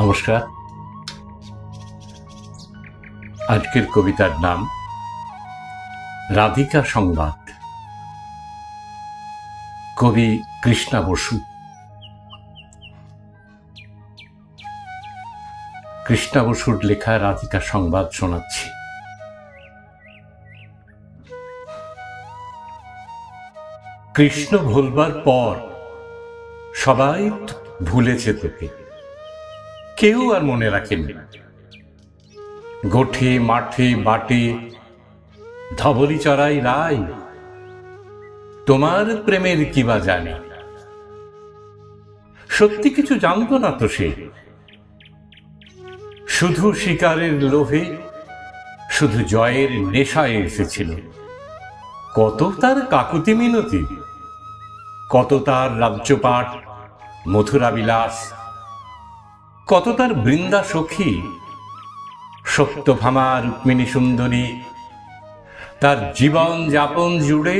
নমস্কার। আজকের কবিতার নাম রাধিকা সংবাদ। কবি কৃষ্ণা বসু। কৃষ্ণা বসুর লেখা রাধিকা সংবাদ শোনাচ্ছি। কৃষ্ণ ভুলবার পর সবাই ভুলেছে তোকে, কেউ আর মনে রাখেনি। গোঠে মাঠে বাটে ধবলি চড়াই রায়, তোমার প্রেমের কি বা জানে। সত্যি কিছু জানতো না তো সে, শুধু শিকারের লোভে, শুধু জয়ের নেশায় এসেছিল। কত তার কাকুতি মিনতি, কত তার রাজ্যপাট মথুরা বিলাস, কত তার বৃন্দা সখী সত্যভামা রুক্মিণী সুন্দরী। তার জীবন যাপন জুড়ে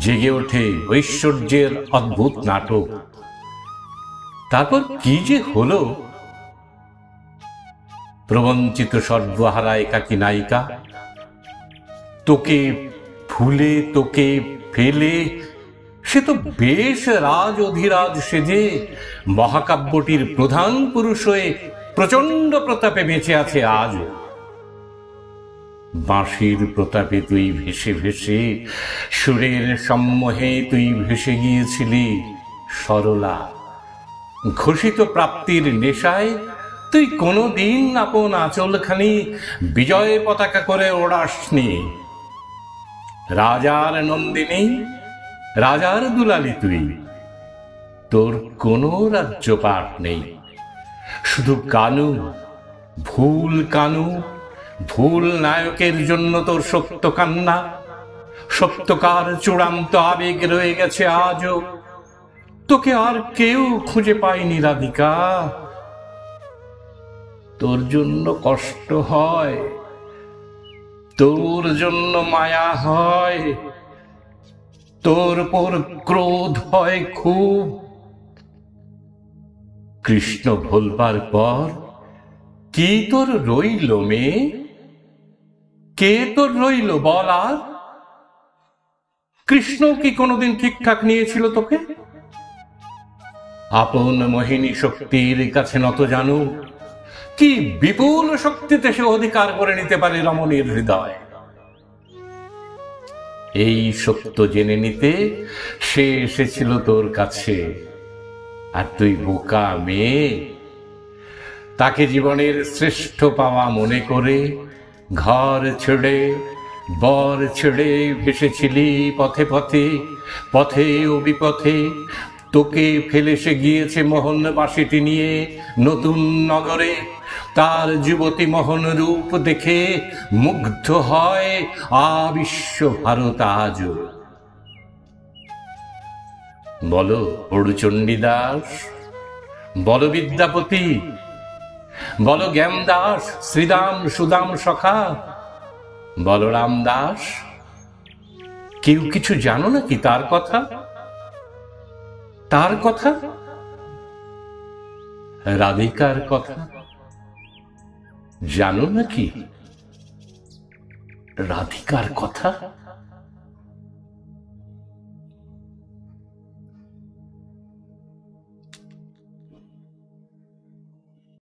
জেগে ওঠে ঐশ্বর্যের অদ্ভুত নাটক। তারপর কি যে হলো, প্রবঞ্চিত সর্বহারা একাকী নায়িকা, তোকে ভুলে তোকে ফেলে সে তো বেশ রাজ অধিরাজ সেজে মহাকাব্যটির প্রধান পুরুষ হয়ে প্রচন্ড প্রতাপে বেঁচে আছে আজ। বাঁশির প্রতাপে তুই ভেসে ভেসে, সুরের সম্মোহে তুই ভেসে গিয়েছিলি সরলা। ঘোষিত প্রাপ্তির নেশায় তুই কোনোদিন আপন আঁচলখানি বিজয় পতাকা করে ওড়াসনি। রাজার নন্দিনী, রাজার দুলালি তুই, তোর কোনো রাজ্যপাট নেই। শুধু কানু, ভুল কানু, ভুল নায়কের জন্য তোর সত্য কান্না। সত্যকার চূড়ান্ত আবেগ রয়ে গেছে আজও, তোকে আর কেউ খুঁজে পায়নি রাধিকা। তোর জন্য কষ্ট হয়, তোর জন্য মায়া হয়, তোর উপর ক্রোধ হয় খুব। কৃষ্ণ ভুলবার পর কি তোর রইল মেয়ে, কে তোর রইল বল আর? কৃষ্ণ কি কোনোদিন ঠিকঠাক নিয়েছিল তোকে? আপন মোহিনী শক্তির কাছে নত জানু, কি বিপুল শক্তিতে সে অধিকার করে নিতে পারে রমণীর হৃদয়। এই সত্য জেনে নিতে সে এসেছিল তোর কাছে, আর তুই বোকা মেয়ে তাকে জীবনের শ্রেষ্ঠ পাওয়া মনে করে ঘর ছেড়ে বর ছেড়ে ভেসেছিলি পথে পথে, পথে ও বিপথে। তোকে ফেলে সে গিয়েছে মোহন বাসিটি নিয়ে নতুন নগরে। তার যুবতী মোহন রূপ দেখে মুগ্ধ হয় আবিশ্ব ভারত আজ। বলো বড়ুচণ্ডীদাস, বলো বিদ্যাপতি, বলো জ্ঞানদাস, শ্রীদাম সুদাম সখা, বলরাম দাস, কেউ কিছু জানো নাকি তার কথা? তার কথা, রাধিকার কথা জানো নাকি? রাধিকার কথা।